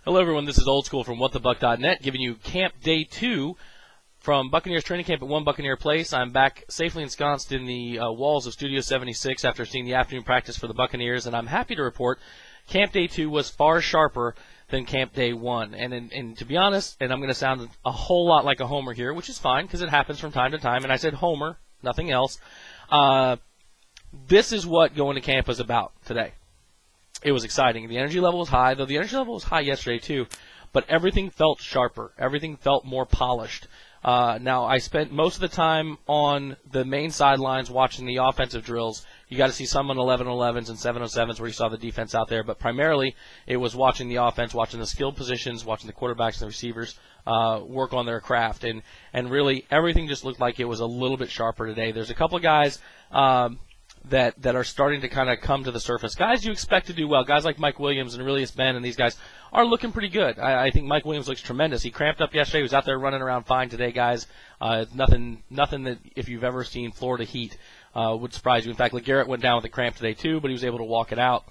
Hello, everyone. This is Old School from WhatTheBuck.net, giving you Camp Day 2 from Buccaneers Training Camp at One Buccaneer Place. I'm back safely ensconced in the walls of Studio 76 after seeing the afternoon practice for the Buccaneers, and I'm happy to report Camp Day 2 was far sharper than Camp Day 1. And to be honest, and I'm going to sound a whole lot like a homer here, which is fine because it happens from time to time, and I said homer, nothing else. This is what going to camp is about today. It was exciting. The energy level was high, though the energy level was high yesterday too, but everything felt sharper. Everything felt more polished. Now, I spent most of the time on the main sidelines watching the offensive drills. You got to see some on 11-11s and 7-on-7s where you saw the defense out there, but primarily it was watching the offense, watching the skilled positions, watching the quarterbacks and the receivers work on their craft, and really everything just looked like it was a little bit sharper today. There's a couple of guys that are starting to kind of come to the surface. Guys you expect to do well. Guys like Mike Williams and Aurelius Ben and these guys are looking pretty good. I think Mike Williams looks tremendous. He cramped up yesterday. He was out there running around fine today, guys. Nothing that if you've ever seen Florida Heat would surprise you. In fact, LeGarrette went down with a cramp today too, but he was able to walk it out.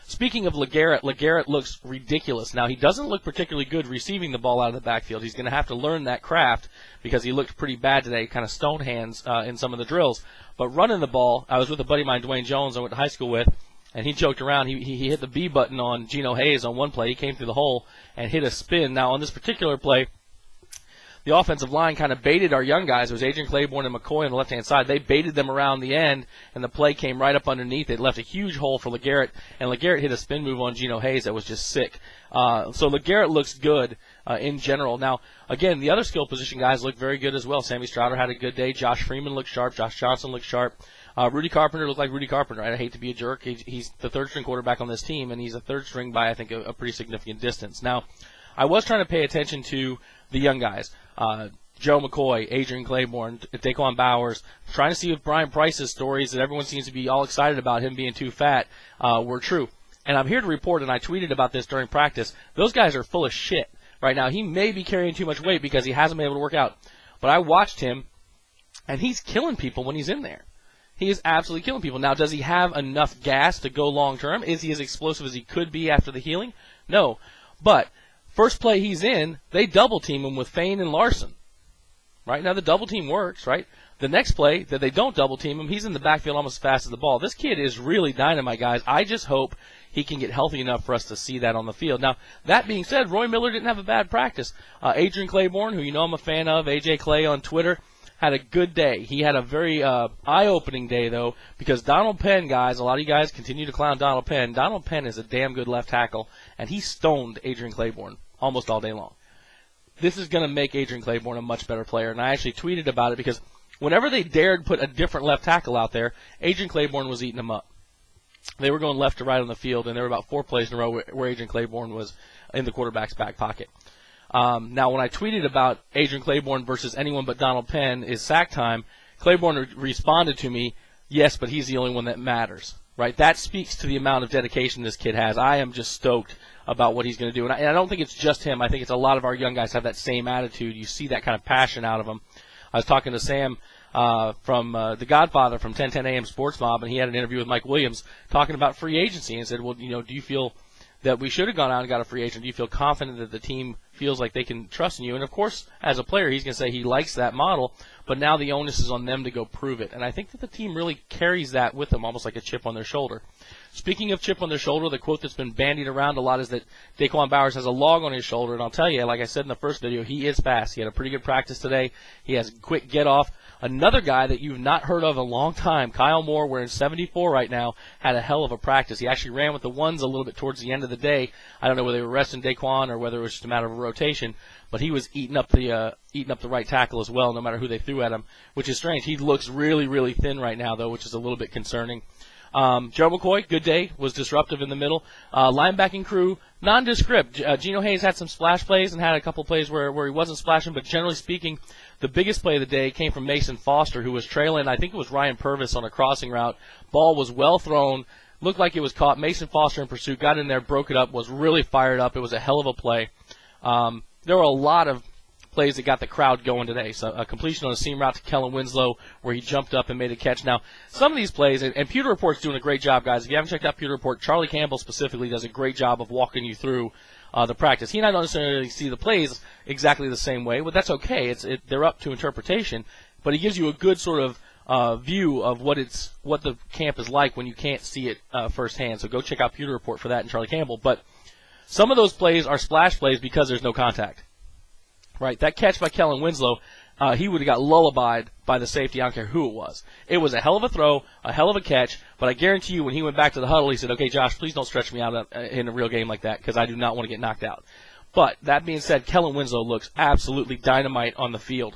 Speaking of LeGarrette looks ridiculous. Now, he doesn't look particularly good receiving the ball out of the backfield. He's going to have to learn that craft because he looked pretty bad today, kind of stone hands in some of the drills. But running the ball, I was with a buddy of mine, Dwayne Jones, I went to high school with, and he joked around. He hit the B button on Geno Hayes on one play. He came through the hole and hit a spin. Now, on this particular play, the offensive line kind of baited our young guys. It was Adrian Clayborn and McCoy on the left-hand side. They baited them around the end, and the play came right up underneath. It left a huge hole for LeGarrette, and LeGarrette hit a spin move on Geno Hayes that was just sick. So LeGarrette looks good in general. Now, again, the other skill position guys look very good as well. Sammy Strouder had a good day. Josh Freeman looked sharp. Josh Johnson looked sharp. Rudy Carpenter looked like Rudy Carpenter. I hate to be a jerk. He's the third-string quarterback on this team, and he's a third string by, I think, a pretty significant distance. Now, I was trying to pay attention to the young guys. Joe McCoy, Adrian Clayborn, Daquan Bowers, trying to see if Brian Price's stories that everyone seems to be all excited about him being too fat were true. And I'm here to report, and I tweeted about this during practice, those guys are full of shit right now. He may be carrying too much weight because he hasn't been able to work out. But I watched him, and he's killing people when he's in there. He is absolutely killing people. Now, does he have enough gas to go long-term? Is he as explosive as he could be after the healing? No. But first play he's in, they double-team him with Fain and Larson. Right now, the double team works, right? The next play that they don't double team him, he's in the backfield almost as fast as the ball. This kid is really dynamite, guys. I just hope he can get healthy enough for us to see that on the field. Now, that being said, Roy Miller didn't have a bad practice. Adrian Clayborn, who you know I'm a fan of, AJ Clay on Twitter, had a good day. He had a very eye-opening day, though, because Donald Penn, guys, a lot of you guys continue to clown Donald Penn. Donald Penn is a damn good left tackle, and he stoned Adrian Clayborn almost all day long. This is going to make Adrian Clayborn a much better player, and I actually tweeted about it because whenever they dared put a different left tackle out there, Adrian Clayborn was eating them up. They were going left to right on the field, and there were about 4 plays in a row where Adrian Clayborn was in the quarterback's back pocket. Now, when I tweeted about Adrian Clayborn versus anyone but Donald Penn is sack time, Clayborn responded to me, yes, but he's the only one that matters. Right? That speaks to the amount of dedication this kid has. I am just stoked about what he's going to do. And I don't think it's just him. I think it's a lot of our young guys have that same attitude. You see that kind of passion out of them. I was talking to Sam from The Godfather from 1010 AM Sports Mob, and he had an interview with Mike Williams talking about free agency and said, well, you know, do you feel that we should have gone out and got a free agent? Do you feel confident that the team feels like they can trust in you? And, of course, as a player, he's going to say he likes that model, but now the onus is on them to go prove it. And I think that the team really carries that with them, almost like a chip on their shoulder. Speaking of chip on their shoulder, the quote that's been bandied around a lot is that Daquan Bowers has a log on his shoulder. And I'll tell you, like I said in the first video, he is fast. He had a pretty good practice today. He has quick get-off. Another guy that you've not heard of in a long time, Kyle Moore, wearing 74 right now, had a hell of a practice. He actually ran with the ones a little bit towards the end of the day. I don't know whether they were resting Daquan or whether it was just a matter of a rotation, but he was eating up the right tackle as well, no matter who they threw at him, which is strange. He looks really, really thin right now, though, which is a little bit concerning. Joe McCoy, good day, was disruptive in the middle. Linebacking crew, nondescript. Geno Hayes had some splash plays and had a couple plays where he wasn't splashing, but generally speaking, the biggest play of the day came from Mason Foster, who was trailing, I think it was Ryan Purvis on a crossing route. Ball was well thrown, looked like it was caught. Mason Foster in pursuit, got in there, broke it up, was really fired up. It was a hell of a play. There were a lot of plays that got the crowd going today. So a completion on a seam route to Kellen Winslow where he jumped up and made a catch. Now, some of these plays, and Pewter Report's doing a great job, guys. If you haven't checked out Pewter Report, Charlie Campbell specifically does a great job of walking you through the practice. He and I don't necessarily see the plays exactly the same way, but that's okay. They're up to interpretation. But he gives you a good sort of view of what the camp is like when you can't see it firsthand. So go check out Pewter Report for that and Charlie Campbell. But some of those plays are splash plays because there's no contact. Right? That catch by Kellen Winslow, he would have got lullabied by the safety. I don't care who it was. It was a hell of a throw, a hell of a catch, but I guarantee you when he went back to the huddle, he said, okay, Josh, please don't stretch me out in a real game like that because I do not want to get knocked out. But that being said, Kellen Winslow looks absolutely dynamite on the field.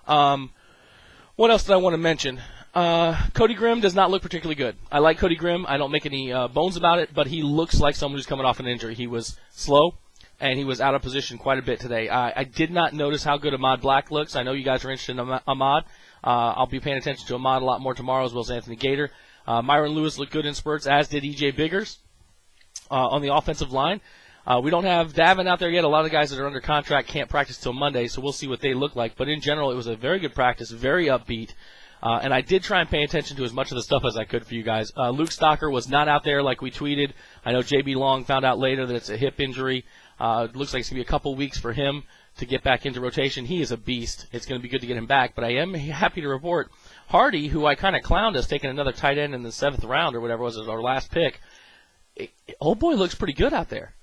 What else did I want to mention? Cody Grimm does not look particularly good. I like Cody Grimm. I don't make any bones about it, but he looks like someone who's coming off an injury. He was slow, and he was out of position quite a bit today. I did not notice how good Ahmad Black looks. I know you guys are interested in Ahmad. I'll be paying attention to Ahmad a lot more tomorrow, as well as Anthony Gator. Myron Lewis looked good in spurts, as did E.J. Biggers on the offensive line. We don't have Davin out there yet. A lot of guys that are under contract can't practice till Monday, so we'll see what they look like. But in general, it was a very good practice, very upbeat. And I did try and pay attention to as much of the stuff as I could for you guys. Luke Stocker was not out there like we tweeted. I know J.B. Long found out later that it's a hip injury. It looks like it's going to be a couple weeks for him to get back into rotation. He is a beast. It's going to be good to get him back. But I am happy to report Hardy, who I kind of clowned us taking another tight end in the 7th round or whatever was our last pick. Old boy looks pretty good out there.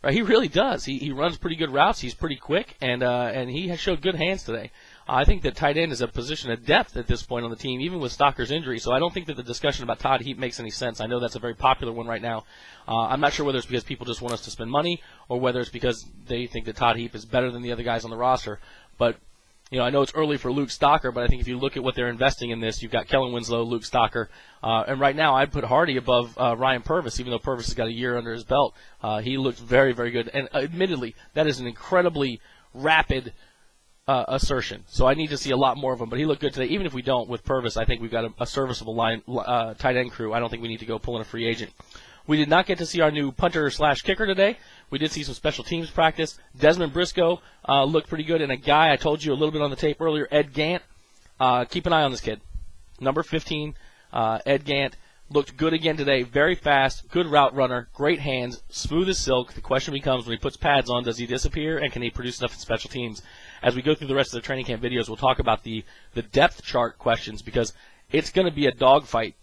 Right, he really does. He runs pretty good routes. He's pretty quick, and he has showed good hands today. I think that tight end is a position of depth at this point on the team, even with Stocker's injury. So I don't think that the discussion about Todd Heap makes any sense. I know that's a very popular one right now. I'm not sure whether it's because people just want us to spend money or whether it's because they think that Todd Heap is better than the other guys on the roster. But I know it's early for Luke Stocker, but I think if you look at what they're investing in this, you've got Kellen Winslow, Luke Stocker, and right now I'd put Hardy above Ryan Purvis, even though Purvis has got a year under his belt. He looked very, very good. And admittedly, that is an incredibly rapid assertion. So I need to see a lot more of him, but he looked good today. Even if we don't with Purvis, I think we've got a serviceable tight end crew. I don't think we need to go pull in a free agent. We did not get to see our new punter/kicker today. We did see some special teams practice. Desmond Briscoe looked pretty good, and a guy I told you a little bit on the tape earlier, Ed Gant. Keep an eye on this kid. Number 15, Ed Gant, looked good again today. Very fast, good route runner, great hands, smooth as silk. The question becomes, when he puts pads on, does he disappear, and can he produce enough in special teams? As we go through the rest of the training camp videos, we'll talk about the depth chart questions because it's going to be a dogfight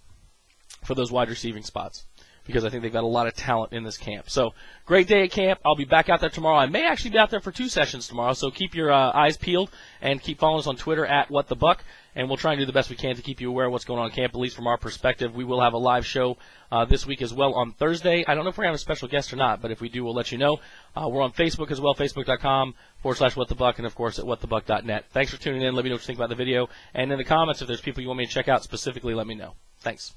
for those wide receiving spots, because I think they've got a lot of talent in this camp. So, great day at camp. I'll be back out there tomorrow. I may actually be out there for 2 sessions tomorrow, so keep your eyes peeled and keep following us on Twitter at @WhatTheBuck, and we'll try and do the best we can to keep you aware of what's going on camp, at least from our perspective. We will have a live show this week as well on Thursday. I don't know if we're going to have a special guest or not, but if we do, we'll let you know. We're on Facebook as well, facebook.com/WhatTheBuck, and, of course, at whatthebuck.net. Thanks for tuning in. Let me know what you think about the video. And in the comments, if there's people you want me to check out specifically, let me know. Thanks.